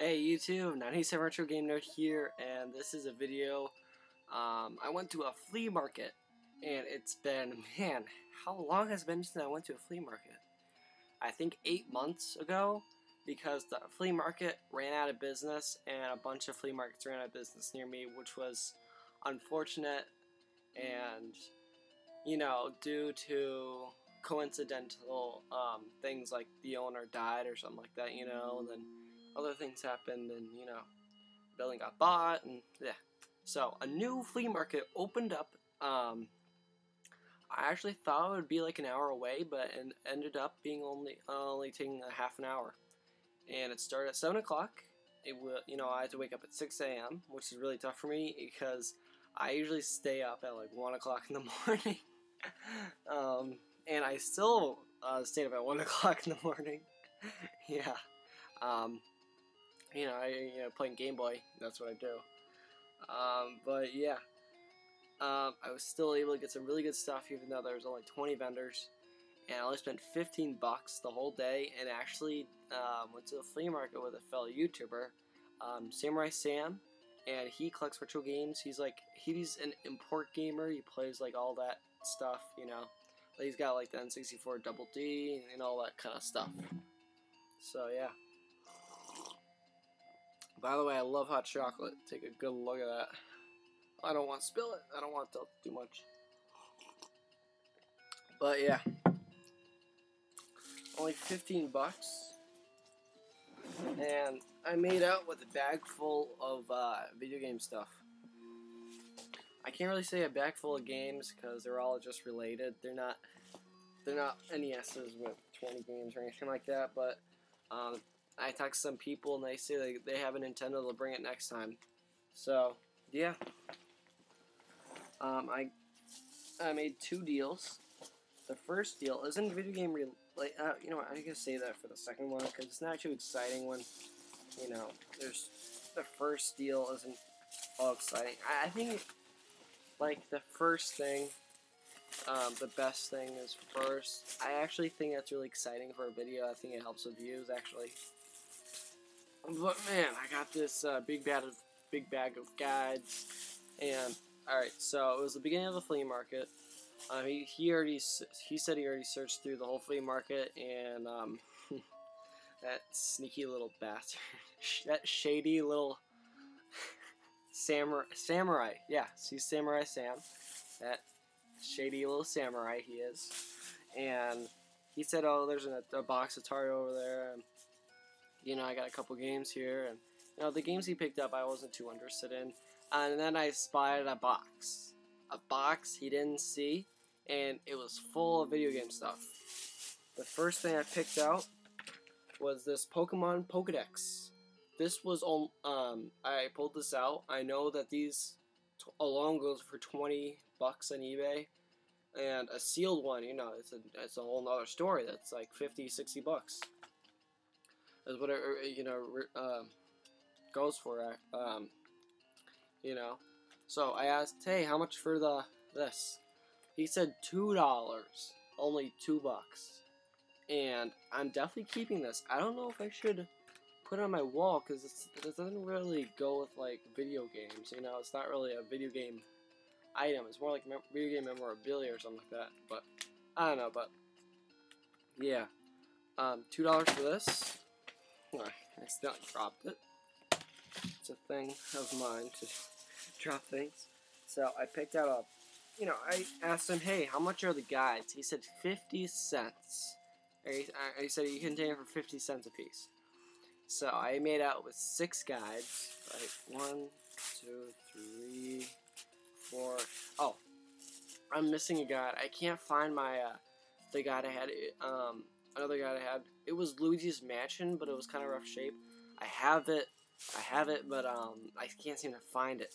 Hey YouTube, 97 Retro Game Nerd here, and this is a video. I went to a flea market, and it's been, man, how long has it been since I went to a flea market? I think 8 months ago, because the flea market ran out of business, and a bunch of flea markets ran out of business near me, which was unfortunate, and, you know, due to coincidental things like the owner died or something like that, you know, and then other things happened, and you know, the building got bought, and yeah. So a new flea market opened up. I actually thought it would be like an hour away, but it ended up being only taking a half an hour. And it started at 7 o'clock. It will, you know, I had to wake up at 6 a.m., which is really tough for me because I usually stay up at like 1 o'clock in the morning. And I still stayed up at 1 o'clock in the morning. Yeah. You know, playing Game Boy, that's what I do. But yeah, I was still able to get some really good stuff, even though there was only 20 vendors, and I only spent 15 bucks the whole day, and actually went to the flea market with a fellow YouTuber, Samurai Sam, and he collects retro games. He's an import gamer. He plays like all that stuff, you know. But he's got like the N64 Double D and all that kind of stuff. So yeah. By the way, I love hot chocolate. Take a good look at that. I don't want to spill it. I don't want to tell too much. But yeah. Only 15 bucks. And I made out with a bag full of video game stuff. I can't really say a bag full of games because they're all just related. They're not NESs with 20 games or anything like that, but I talked to some people and they say they have a Nintendo, they'll bring it next time. So, yeah. I made 2 deals. The first deal isn't video game you know what, I'm gonna say that for the second one because it's not too exciting one. You know, the first deal isn't all exciting. I think like the first thing, the best thing is first. I actually think that's really exciting for a video. I think it helps with views actually. But man, I got this big bag of guides, and all right. So it was the beginning of the flea market. He said he already searched through the whole flea market, and that sneaky little bastard, that shady little samurai. Yeah, he's Samurai Sam. That shady little samurai he is, and he said, "Oh, there's a box of Atari over there." And, you know, I got a couple games here, and you know, the games he picked up I wasn't too interested in. And then I spotted a box he didn't see, and it was full of video game stuff. The first thing I picked out was this Pokemon Pokedex. This was I pulled this out. I know that these alone goes for 20 bucks on eBay, and a sealed one, you know, it's a whole nother story. That's like 50, 60 bucks. Is what it, you know, goes for. You know, so I asked, hey, how much for this? He said $2, only 2 bucks, and I'm definitely keeping this. I don't know if I should put it on my wall because it doesn't really go with like video games. You know, it's not really a video game item. It's more like video game memorabilia or something like that. But I don't know. But yeah, $2 for this. I accidentally dropped it. It's a thing of mine to drop things. So I picked out you know, I asked him, hey, how much are the guides? He said 50 cents. He said you can take them for 50 cents a piece. So I made out with 6 guides. Right, 1, 2, 3, 4. Oh, I'm missing a guide. I can't find my the guide I had. Another guide I had. It was Luigi's Mansion, but it was kind of rough shape. I have it, but I can't seem to find it.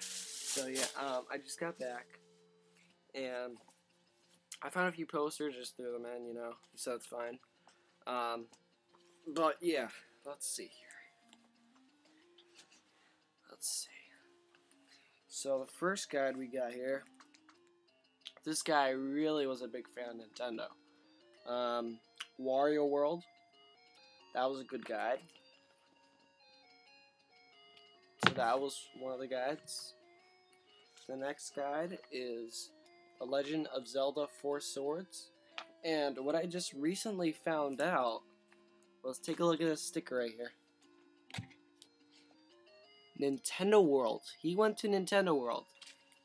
So yeah, I just got back, and I found a few posters, just threw them in, you know, so it's fine. But yeah, let's see here. Let's see. So the first guide we got here, this guy really was a big fan of Nintendo. Wario World, that was a good guide. So that was one of the guides. The next guide is The Legend of Zelda Four Swords. And what I just recently found out, let's take a look at this sticker right here. Nintendo World. He went to Nintendo World.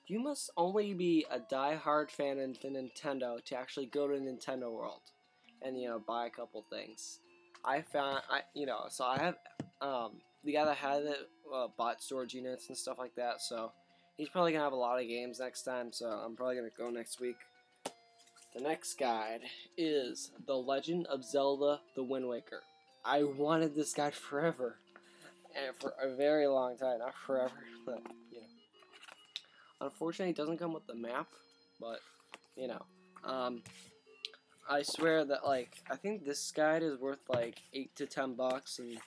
You must only be a die-hard fan of Nintendo to actually go to Nintendo World and, you know, buy a couple things. So I have, the guy that had it bought storage units and stuff like that, so he's probably going to have a lot of games next time, so I'm probably going to go next week. The next guide is The Legend of Zelda The Wind Waker. I wanted this guide forever, and for a very long time, not forever, but, you know. Unfortunately, it doesn't come with the map, but, you know, I swear that, like, I think this guide is worth, like, $8 to $10, and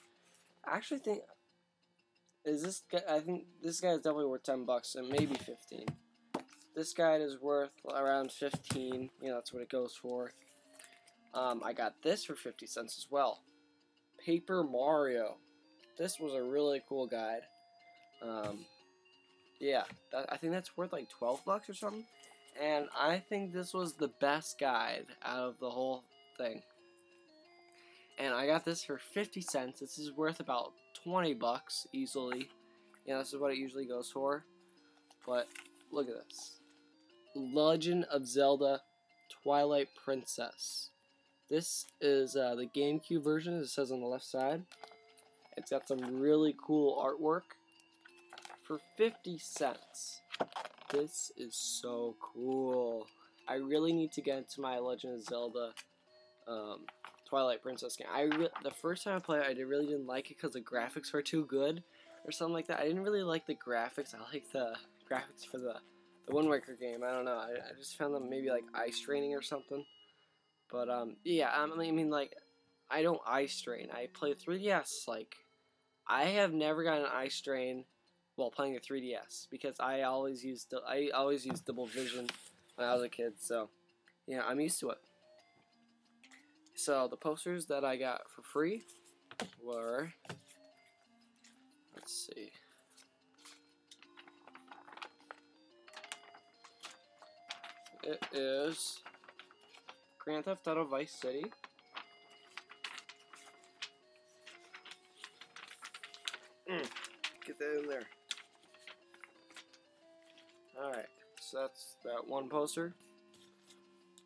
I actually think, I think this guide is definitely worth $10, and maybe 15. This guide is worth around 15, you know, that's what it goes for. I got this for 50 cents as well. Paper Mario. This was a really cool guide. Yeah, I think that's worth like $12 or something. And I think this was the best guide out of the whole thing. And I got this for 50 cents. This is worth about $20 easily. You know, this is what it usually goes for. But look at this. Legend of Zelda Twilight Princess. This is the GameCube version, as it says on the left side. It's got some really cool artwork. For 50 cents. This is so cool. I really need to get into my Legend of Zelda Twilight Princess game. The first time I played it, I really didn't like it because the graphics were too good or something like that. I didn't really like the graphics. I like the graphics for the Wind Waker game. I don't know. I just found them maybe like eye straining or something. But yeah, I mean like I don't eye strain. I play 3DS. Like I have never gotten an eye strain while playing the 3DS because I always used double vision when I was a kid. So yeah, I'm used to it. So the posters that I got for free were, let's see. It is Grand Theft Auto Vice City. Get that in there. Alright, so that's that one poster.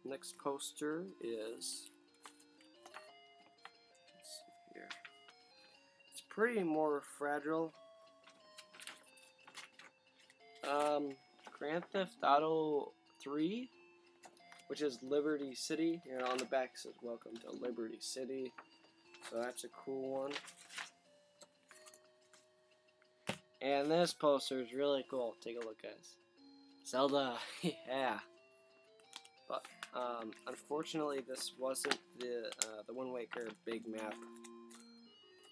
Next poster is, let's see here. It's pretty more fragile. Grand Theft Auto 3, which is Liberty City. You know, on the back it says "Welcome to Liberty City," so that's a cool one. And this poster is really cool. Take a look, guys. Zelda, yeah. But unfortunately, this wasn't the Wind Waker big map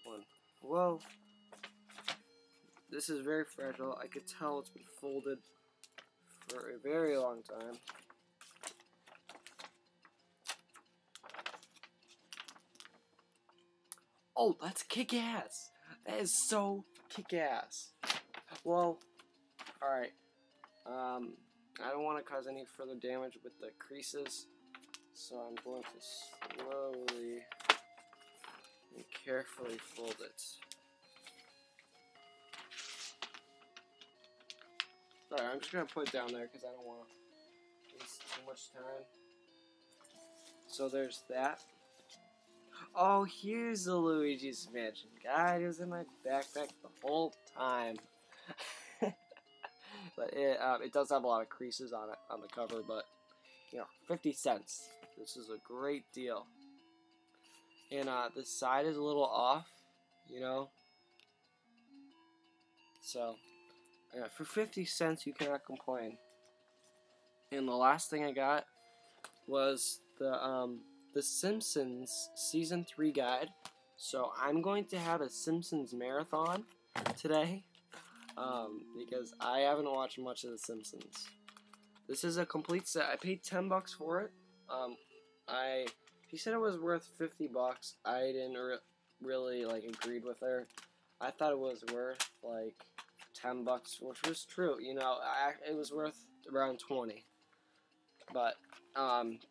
one. Whoa. This is very fragile. I could tell it's been folded for a very long time. Oh, that's kick-ass! That is so kick-ass. Well, alright. I don't want to cause any further damage with the creases, so I'm going to slowly and carefully fold it. Sorry, I'm just going to put it down there because I don't want to waste too much time. So there's that. Oh, here's the Luigi's Mansion. God, it was in my backpack the whole time. But it does have a lot of creases on it on the cover, but you know, 50 cents. This is a great deal. And the side is a little off, you know. So for 50 cents, you cannot complain. And the last thing I got was the Simpsons Season 3 guide. So I'm going to have a Simpsons marathon today. Because I haven't watched much of The Simpsons. This is a complete set. I paid $10 for it. She said it was worth $50. I didn't really like agreed with her. I thought it was worth like $10, which was true. You know, it was worth around 20. But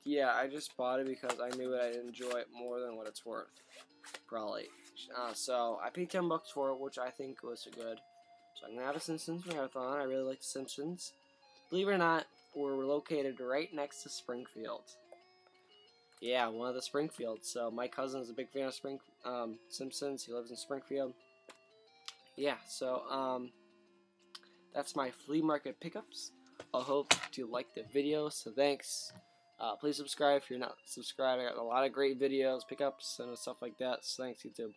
yeah, I just bought it because I knew I'd enjoy it more than what it's worth, probably. So I paid $10 for it, which I think was good. So I'm gonna have a Simpsons marathon. I really like The Simpsons. Believe it or not, we're located right next to Springfield. Yeah, one of the Springfields. So my cousin is a big fan of Simpsons. He lives in Springfield. Yeah, so that's my flea market pickups. I hope you liked the video. So thanks. Please subscribe if you're not subscribed. I got a lot of great videos, pickups, and stuff like that. So thanks, YouTube.